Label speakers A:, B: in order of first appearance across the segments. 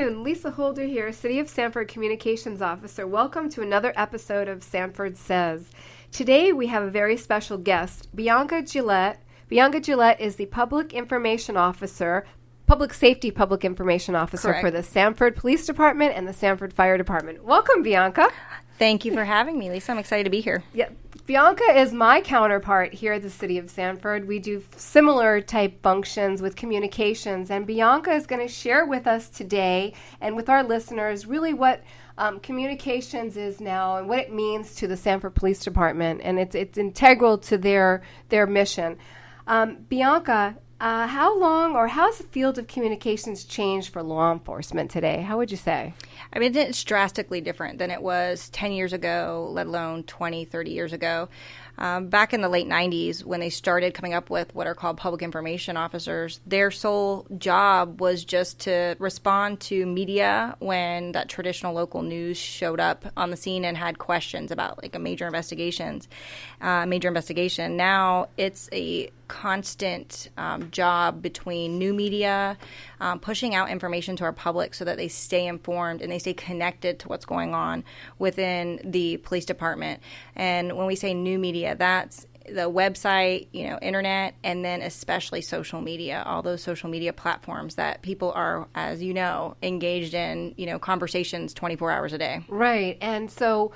A: afternoon. Lisa Holder here, City of Sanford Communications Officer. Welcome to another episode of Sanford Says. Today we have a very special guest, Bianca Gillette. Bianca Gillette is the Public Information Officer, Public Safety Public Information Officer
B: Correct.
A: for the Sanford Police Department and the Sanford Fire Department. Welcome, Bianca.
B: Thank you for having me, Lisa. I'm excited to be here.
A: Yeah, Bianca is my counterpart here at the City of Sanford. We do similar type functions with communications, and Bianca is going to share with us today and with our listeners really what communications is now and what it means to the Sanford Police Department, and it's integral to their mission. Bianca, how long or how has the field of communications changed for law enforcement today? How would you say?
B: I mean, it's drastically different than it was 10 years ago, let alone 20, 30 years ago. Back in the late 90s, when they started coming up with what are called public information officers, their sole job was just to respond to media when that traditional local news showed up on the scene and had questions about like a major investigation. Now it's a constant job between new media, pushing out information to our public so that they stay informed and they stay connected to what's going on within the police department. And when we say new media, that's the website, internet, and then especially social media, all those social media platforms that people are, as you know, engaged in, conversations 24 hours a day.
A: Right. And so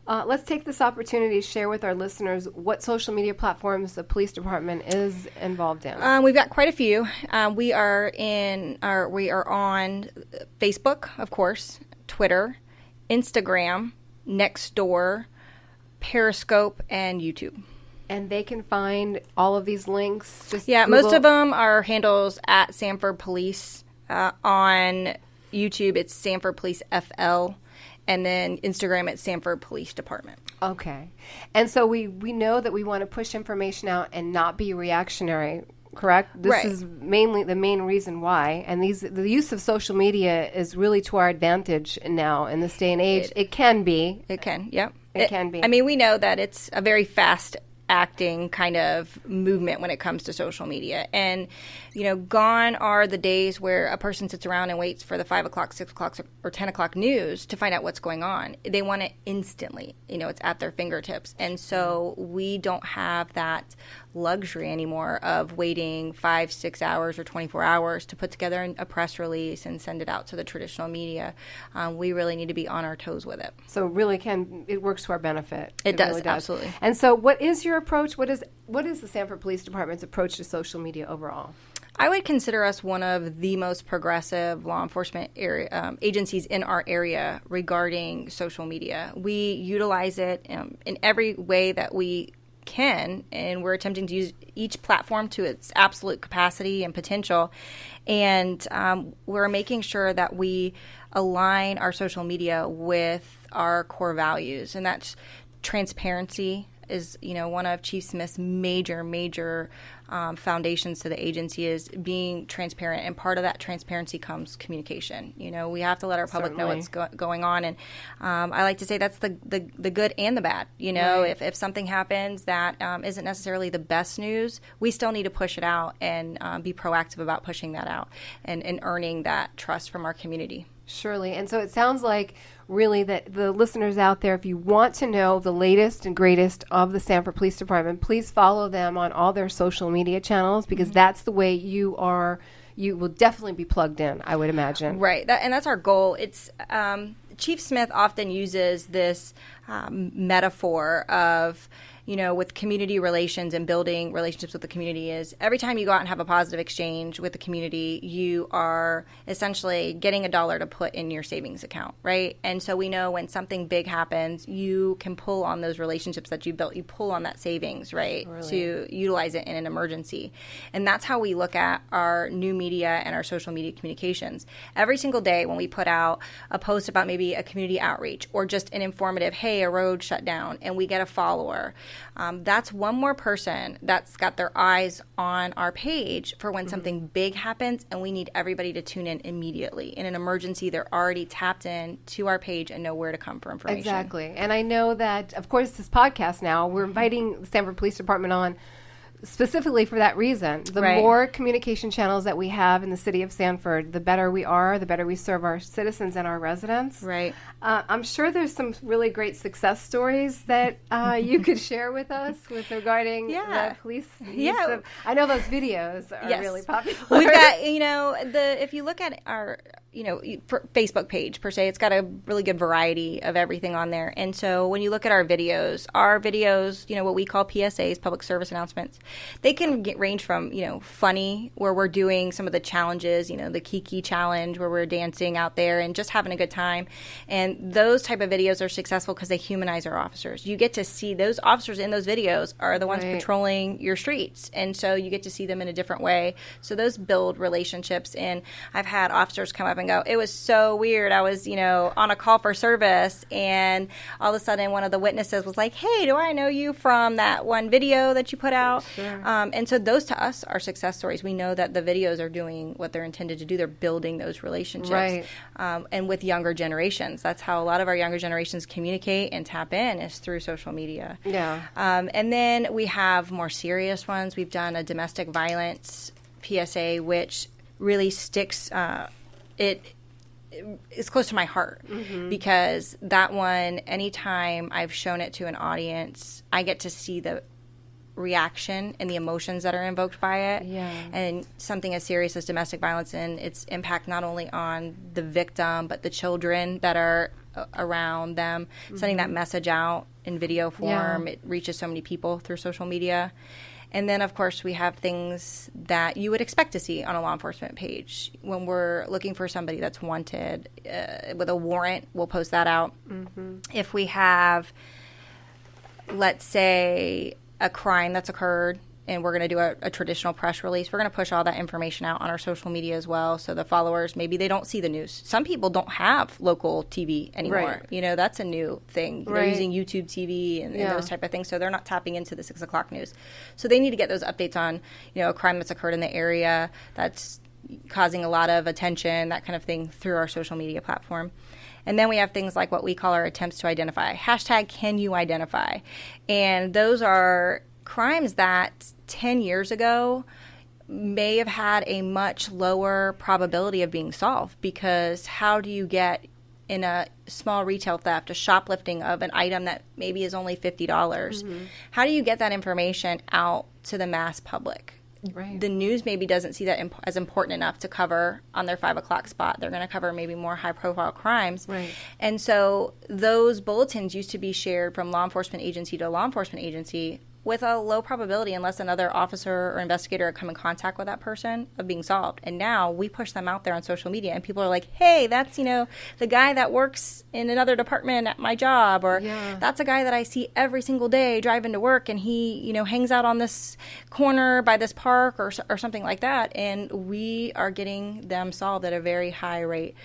A: let's take this opportunity to share with our listeners what social media platforms the police department is involved in.
B: We've got quite a few. We are on Facebook, of course, Twitter, Instagram, Nextdoor, Periscope, and YouTube.
A: And they can find all of these links. Just
B: Google. Most of them are handles at Sanford Police. On YouTube, it's Sanford Police FL. And then Instagram at Sanford Police Department. Okay.
A: And so we know that we want to push information out and not be reactionary, correct? This is mainly the main reason why. And the use of social media is really to our advantage now in this day and age. It can be.
B: It can, yep.
A: It can be.
B: I mean, we know that it's a very fast acting kind of movement when it comes to social media. And, gone are the days where a person sits around and waits for the 5 o'clock, 6 o'clock, or 10 o'clock news to find out what's going on. They want it instantly. It's at their fingertips. And so we don't have that luxury anymore of waiting 5, 6 hours or 24 hours to put together a press release and send it out to the traditional media. We really need to be on our toes with it.
A: So it works to our benefit.
B: It does,
A: really does,
B: absolutely.
A: And so what is your approach? What is the Sanford Police Department's approach to social media overall?
B: I would consider us one of the most progressive law enforcement agencies in our area regarding social media. We utilize it in every way that we can, and we're attempting to use each platform to its absolute capacity and potential. And we're making sure that we align our social media with our core values, and that's transparency is, one of Chief Smith's major foundations to the agency is being transparent. And part of that transparency comes communication. We have to let our public know what's going on. And I like to say that's the good and the bad.
A: Right.
B: If something happens that isn't necessarily the best news, we still need to push it out and be proactive about pushing that out and earning that trust from our community.
A: Surely. And so it sounds like really that the listeners out there, if you want to know the latest and greatest of the Sanford Police Department, please follow them on all their social media channels, because that's the way you will definitely be plugged in, I would imagine.
B: Right. And that's our goal. It's Chief Smith often uses this metaphor of, with community relations and building relationships with the community is every time you go out and have a positive exchange with the community, you are essentially getting $1 to put in your savings account, right? And so we know when something big happens, you can pull on those relationships that you built. You pull on that savings, right, to utilize it in an emergency. And that's how we look at our new media and our social media communications. Every single day when we put out a post about maybe a community outreach or just an informative, hey, a road shut down, and we get a follower, that's one more person that's got their eyes on our page for when something big happens and we need everybody to tune in immediately. In an emergency, they're already tapped in to our page and know where to come for information.
A: Exactly. And I know that, of course, this podcast now, we're inviting the Sanford Police Department on specifically for that reason. The more communication channels that we have in the city of Sanford, the better we are, the better we serve our citizens and our residents.
B: Right.
A: I'm sure there's some really great success stories that you could share with us regarding the police.
B: Yeah.
A: I know those videos are really popular.
B: We've got, if you look at our, Facebook page per se, it's got a really good variety of everything on there. And so when you look at our videos, what we call PSAs, public service announcements, they can range from, funny, where we're doing some of the challenges, the Kiki challenge, where we're dancing out there and just having a good time. And those type of videos are successful because they humanize our officers. You get to see those officers in those videos are the ones patrolling your streets. And so you get to see them in a different way. So those build relationships. And I've had officers come up and go, it was so weird. I was, on a call for service, and all of a sudden one of the witnesses was like, hey, do I know you from that one video that you put out?
A: Sure.
B: And so those to us are success stories. We know that the videos are doing what they're intended to do. They're building those relationships.
A: Right.
B: And with younger generations, that's how a lot of our younger generations communicate and tap in, is through social media.
A: Yeah.
B: And then we have more serious ones. We've done a domestic violence PSA, which really sticks. It is close to my heart, because that one, anytime I've shown it to an audience, I get to see the reaction and the emotions that are invoked by it.
A: Yeah.
B: And something as serious as domestic violence and its impact not only on the victim, but the children that are around them, sending that message out in video form. It reaches so many people through social media. And then, of course, we have things that you would expect to see on a law enforcement page. When we're looking for somebody that's wanted with a warrant, we'll post that out. If we have, let's say, a crime that's occurred, and we're going to do a traditional press release, we're going to push all that information out on our social media as well. So the followers, maybe they don't see the news. Some people don't have local TV anymore.
A: Right.
B: That's a new thing. They're using YouTube TV and those type of things. So they're not tapping into the 6 o'clock news. So they need to get those updates on, a crime that's occurred in the area that's causing a lot of attention, that kind of thing, through our social media platform. And then we have things like what we call our attempts to identify. Hashtag can you identify? And those are crimes that 10 years ago may have had a much lower probability of being solved, because how do you get, in a small retail theft, a shoplifting of an item that maybe is only $50, how do you get that information out to the mass public?
A: Right.
B: The news maybe doesn't see that as important enough to cover on their 5 o'clock spot. They're going to cover maybe more high-profile crimes.
A: Right.
B: And so those bulletins used to be shared from law enforcement agency to law enforcement agency with a low probability, unless another officer or investigator had come in contact with that person, of being solved. And now we push them out there on social media, and people are like, hey, that's, the guy that works in another department at my job, or that's a guy that I see every single day driving to work, and he, hangs out on this corner by this park, or something like that. And we are getting them solved at a very high rate.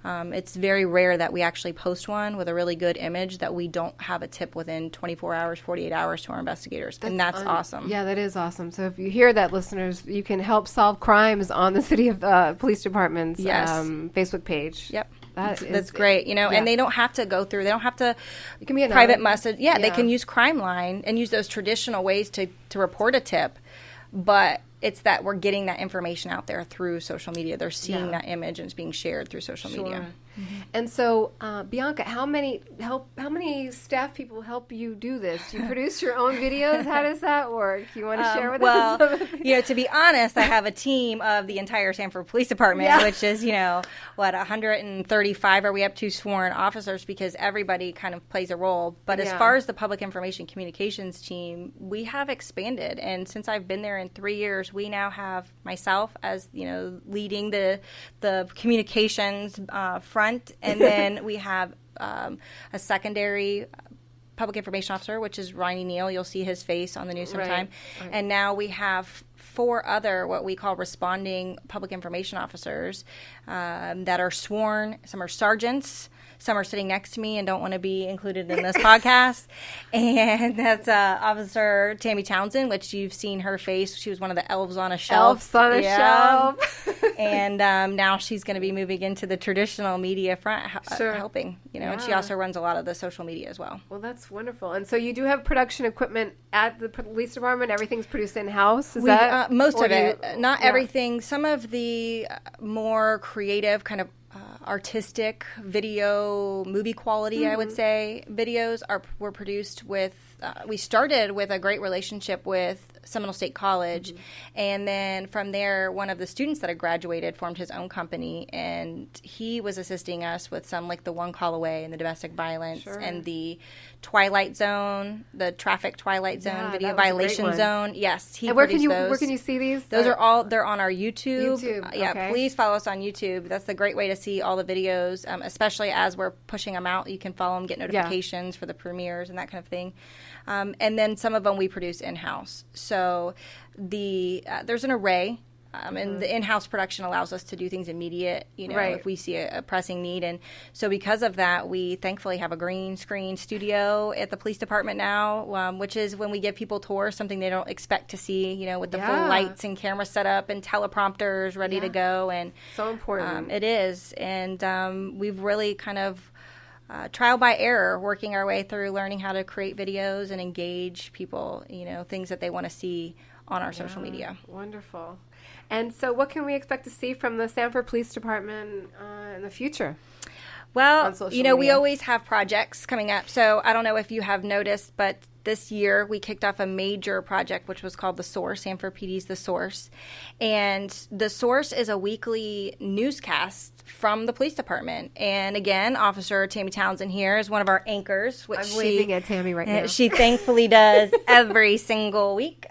B: It's very rare that we actually post one with a really good image that we don't have a tip within 24 hours, 48 hours to our investigators. And that's awesome.
A: Yeah, that is awesome. So if you hear that, listeners, you can help solve crimes on the City of Police Department's Facebook page.
B: Yep. That's great, and they don't have to go through, they don't have to,
A: it can be a
B: private message. Yeah, they can use Crime Line and use those traditional ways to report a tip, but it's that we're getting that information out there through social media. They're seeing that image, and it's being shared through social media.
A: And so, Bianca, how many staff people help you do this? Do you produce your own videos? How does that work? Do you want to share with us?
B: Well, to be honest, I have a team of the entire Sanford Police Department, which is, 135 are we up to sworn officers, because everybody kind of plays a role. But as far as the public information communications team, we have expanded. And since I've been there in 3 years, we now have myself as, leading the communications front. And then we have a secondary public information officer, which is Ronnie Neal. You'll see his face on the news sometime. Right. And now we have 4 other what we call responding public information officers that are sworn. Some are sergeants, some are sitting next to me and don't want to be included in this podcast. And that's Officer Tammy Townsend, which you've seen her face. She was one of the elves on a shelf.
A: Elves on a shelf.
B: And now she's going to be moving into the traditional media front, helping, and she also runs a lot of the social media as well.
A: Well, that's wonderful. And so you do have production equipment at the police department. Everything's produced in-house.
B: Most of it, not everything. Some of the more creative kind of artistic video, movie quality, I would say, videos were produced with, we started with a great relationship with Seminole State College. And then from there, one of the students that had graduated formed his own company, and he was assisting us with some, like the One Call Away and the domestic violence and the Twilight Zone, the traffic Twilight Zone video violation zone. Yes, he produced those.
A: Where can you see these?
B: Those are all, they're on our YouTube.
A: Okay.
B: Please follow us on YouTube. That's the great way to see all the videos, especially as we're pushing them out. You can follow them, get notifications for the premieres and that kind of thing. And then some of them we produce in-house. So there's an array, and the in-house production allows us to do things immediate, if we see a pressing need. And so because of that, we thankfully have a green screen studio at the police department now, which is when we give people tours, something they don't expect to see, with the full lights and camera set up and teleprompters ready to go. And
A: so important.
B: It is. And we've really kind of trial by error, working our way through learning how to create videos and engage people, things that they want to see on our social media.
A: Wonderful. And so what can we expect to see from the Sanford Police Department in the future?
B: Well, we always have projects coming up. So I don't know if you have noticed, but this year we kicked off a major project, which was called The Source, Sanford PD's The Source. And The Source is a weekly newscast from the police department. And again, Officer Tammy Townsend here is one of our anchors, which
A: I'm waving at Tammy right now.
B: She thankfully does every single week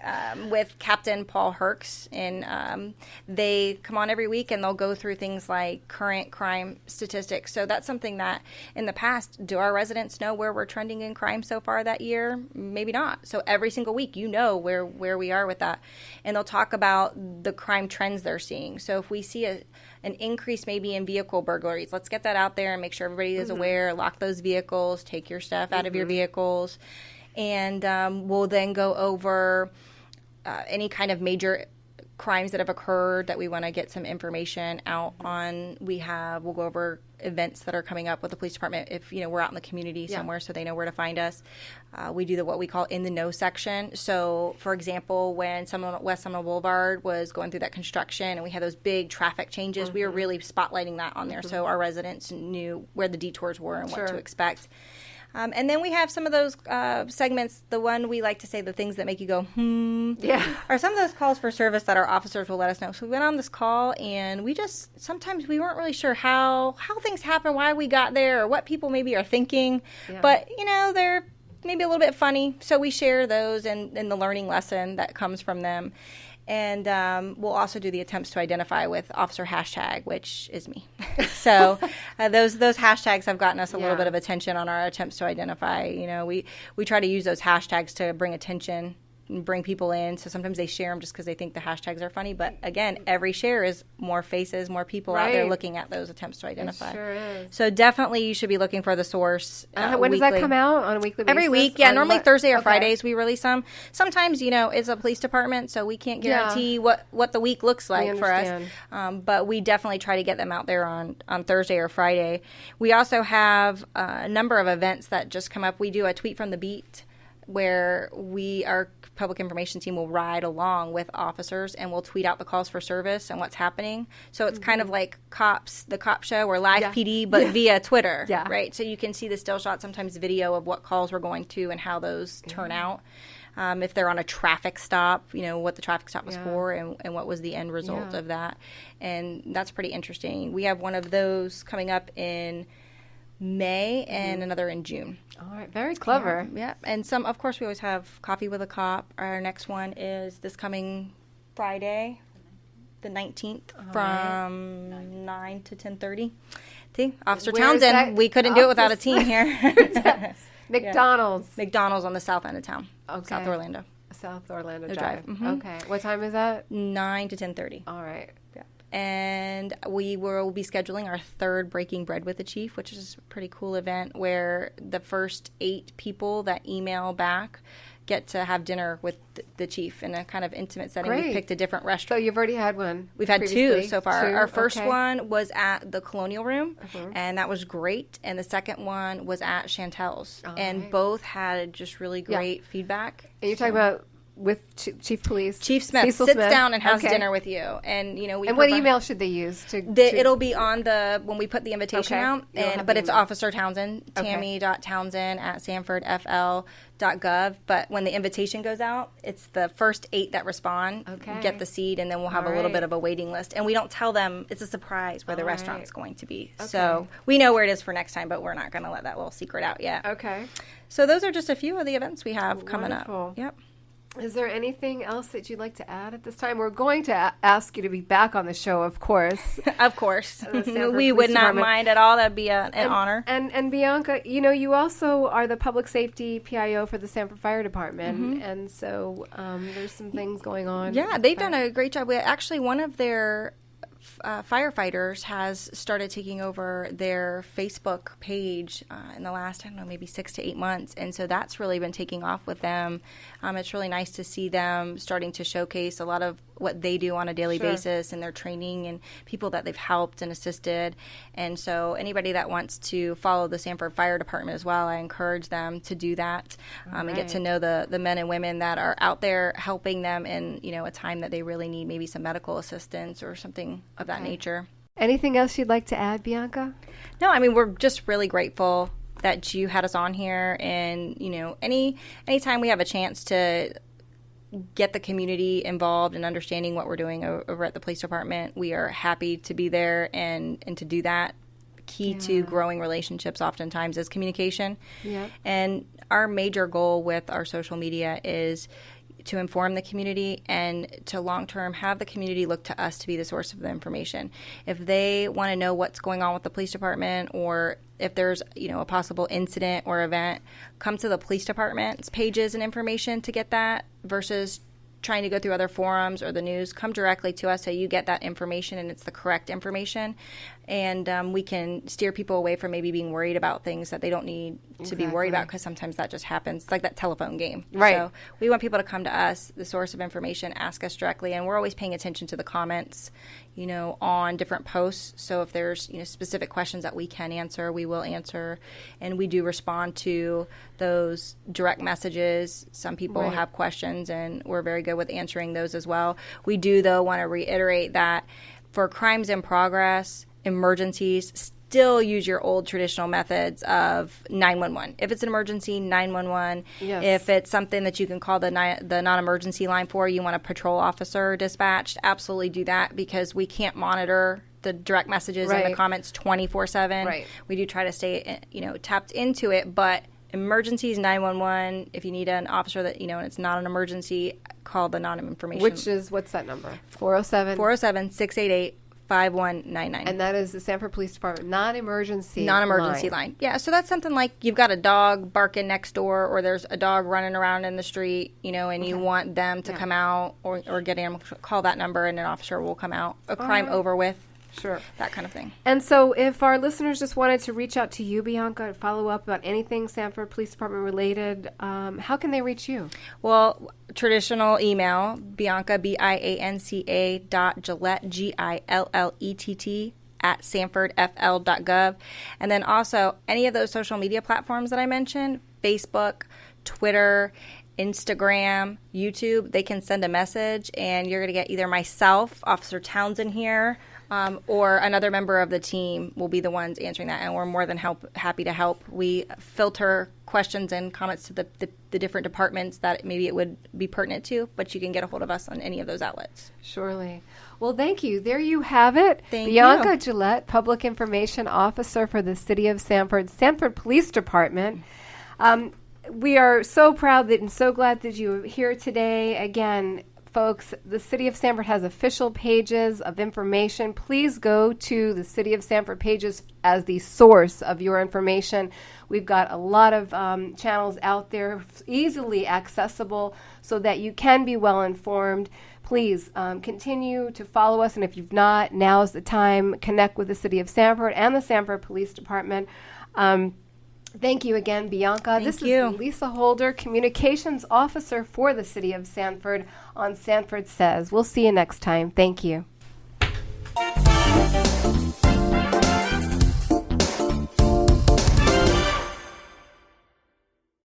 B: with Captain Paul Herks. And they come on every week and they'll go through things like current crime statistics. So that's something that in the past, do our residents know where we're trending in crime so far that year? Maybe not. So every single week, where we are with that. And they'll talk about the crime trends they're seeing. So if we see an increase maybe in vehicle burglaries, let's get that out there and make sure everybody is aware, lock those vehicles, take your stuff out of your vehicles. And we'll then go over any kind of major crimes that have occurred that we want to get some information out on. We'll go over events that are coming up with the police department if we're out in the community somewhere, so they know where to find us. We do what we call in the know section. So for example, when West Seminole Boulevard was going through that construction and we had those big traffic changes, we were really spotlighting that on there so our residents knew where the detours were and what to expect. And then we have some of those segments, the one we like to say, the things that make you go, are some of those calls for service that our officers will let us know. So we went on this call, and sometimes we weren't really sure how things happen, why we got there, or what people maybe are thinking. Yeah. But, they're maybe a little bit funny. So we share those and the learning lesson that comes from them. And we'll also do the attempts to identify with Officer Hashtag, which is me. So those hashtags have gotten us a little bit of attention on our attempts to identify. We try to use those hashtags to bring attention and bring people in. So sometimes they share them just because they think the hashtags are funny. But again, every share is more faces, more people out there looking at those attempts to identify.
A: It sure is.
B: So definitely you should be looking for The Source.
A: When does that come out? On a weekly basis?
B: Every week. Yeah, normally Thursday or Fridays we release them. Sometimes, it's a police department, so we can't guarantee what the week looks like for us. But we definitely try to get them out there on Thursday or Friday. We also have a number of events that just come up. We do a Tweet from the Beat, where our public information team will ride along with officers and we'll tweet out the calls for service and what's happening. So it's kind of like the cop show or live PD, but via Twitter, right? So you can see the still shot, sometimes video of what calls we're going to and how those turn out. If they're on a traffic stop, what the traffic stop was for and what was the end result of that. And that's pretty interesting. We have one of those coming up in May and another in June.
A: All right, very clever.
B: Yeah, and of course, we always have Coffee with a Cop. Our next one is this coming Friday, the 19th, from 9 to 10:30. See, Officer Townsend, we couldn't do it without a team here.
A: McDonald's.
B: McDonald's on the south end of town, South Orlando.
A: South Orlando Drive.
B: Mm-hmm.
A: Okay, what time is that?
B: 9 to 10:30.
A: All right.
B: Yeah. and we will be scheduling our third Breaking Bread with the Chief, which is a pretty cool event where the first 8 people that email back get to have dinner with the chief in a kind of intimate setting.
A: Great.
B: We picked a different
A: So
B: restaurant.
A: you've already had one.
B: We've had
A: previously?
B: 2 so far.
A: 2?
B: Our first
A: Okay.
B: one was at the Colonial Room, and that was great. And the second one was at Chantel's, and
A: right.
B: both had just really great feedback.
A: And you're talking about with Chief Police?
B: Chief Smith
A: Cecil
B: sits
A: Smith.
B: down and has
A: Okay.
B: dinner with you, and you know we.
A: And what email should they use to?
B: It'll be on the when we put the invitation
A: Okay.
B: out,
A: You'll have
B: but
A: the
B: it's
A: email.
B: Officer Townsend, tammy.townsend@sanfordfl.gov. But when the invitation goes out, it's the first 8 that respond
A: Okay.
B: get the seat, and then we'll have
A: All
B: a little
A: right.
B: bit of a waiting list. And we don't tell them; it's a surprise where the
A: All
B: restaurant's
A: right.
B: going to be.
A: Okay.
B: So we know where it is for next time, but we're not going to let that little secret out yet.
A: Okay.
B: So those are just a few of the events we have coming
A: Wonderful.
B: up. Yep.
A: Is there anything else that you'd like to add at this time? We're going to ask you to be back on the show, of course.
B: Of course.
A: The Sanford
B: We
A: Police
B: would not
A: Department.
B: mind at all. That'd be an honor.
A: And Bianca, you know, you also are the public safety PIO for the Sanford Fire Department, and so there's some things going on.
B: Yeah, they've done a great job. Actually, one of their firefighters has started taking over their Facebook page in the last, I don't know, maybe 6 to 8 months. And so that's really been taking off with them. It's really nice to see them starting to showcase a lot of what they do on a daily
A: Sure.
B: basis and their training and people that they've helped and assisted. And so anybody that wants to follow the Sanford Fire Department as well, I encourage them to do that and get to know the men and women that are out there helping them in, you know, a time that they really need maybe some medical assistance or something of that nature.
A: Anything else you'd like to add, Bianca?
B: No, I mean, we're just really grateful that you had us on here, and you know, anytime we have a chance to get the community involved in understanding what we're doing over at the police department, we are happy to be there and to do that. Key to growing relationships oftentimes is communication.
A: Yep.
B: And our major goal with our social media is to inform the community and to long-term have the community look to us to be the source of the information. If they want to know what's going on with the police department, or if there's, you know, a possible incident or event, come to the police department's pages and information to get that, versus trying to go through other forums or the news. Come directly to us so you get that information and it's the correct information. And we can steer people away from maybe being worried about things that they don't need to be worried about, because sometimes that just happens. It's like that telephone game.
A: Right.
B: So we want people to come to us, the source of information, ask us directly. And we're always paying attention to the comments, you know, on different posts. So if there's, you know, specific questions that we can answer, we will answer. And we do respond to those direct messages. Some people have questions, and we're very good with answering those as well. We do, though, want to reiterate that for crimes in progress, emergencies, still use your old traditional methods of 911. If it's an emergency, 911.
A: Yes.
B: If it's something that you can call the non-emergency line for, you want a patrol officer dispatched, absolutely do that, because we can't monitor the direct messages and the comments 24/7.
A: Right.
B: We do try to stay, you know, tapped into it, but emergencies, 911. If you need an officer that, you know, and it's not an emergency, call the non-information.
A: Which is, what's that number? 407?
B: 407-688-5199.
A: And that is the Sanford Police Department non-emergency
B: line. Yeah, so that's something like you've got a dog barking next door, or there's a dog running around in the street, you know, and you want them to come out or get in, call that number and an officer will come out. A crime over with.
A: Sure.
B: That kind of thing.
A: And so if our listeners just wanted to reach out to you, Bianca, and follow up about anything Sanford Police Department related, how can they reach you?
B: Well, traditional email, Bianca, BIANCA .Gillett, GILLETT @sanfordfl.gov. And then also any of those social media platforms that I mentioned, Facebook, Twitter, Instagram, YouTube, they can send a message, and you're going to get either myself, Officer Townsend here, or another member of the team will be the ones answering that, and we're more than happy to help. We filter questions and comments to the different departments that maybe it would be pertinent to, but you can get a hold of us on any of those outlets.
A: Surely. Well, thank you. There you have it.
B: Thank
A: Bianca
B: you.
A: Gillett, Public Information Officer for the City of Sanford, Sanford Police Department. We are so proud and so glad that you're here today. Again, folks, the City of Sanford has official pages of information. Please go to the City of Sanford pages as the source of your information. We've got a lot of channels out there easily accessible so that you can be well informed. Please continue to follow us, and if you've not, now's the time. Connect with the City of Sanford and the Sanford Police Department. Thank you again, Bianca. This is Lisa Holder, Communications Officer for the City of Sanford on Sanford Says. We'll see you next time. Thank you.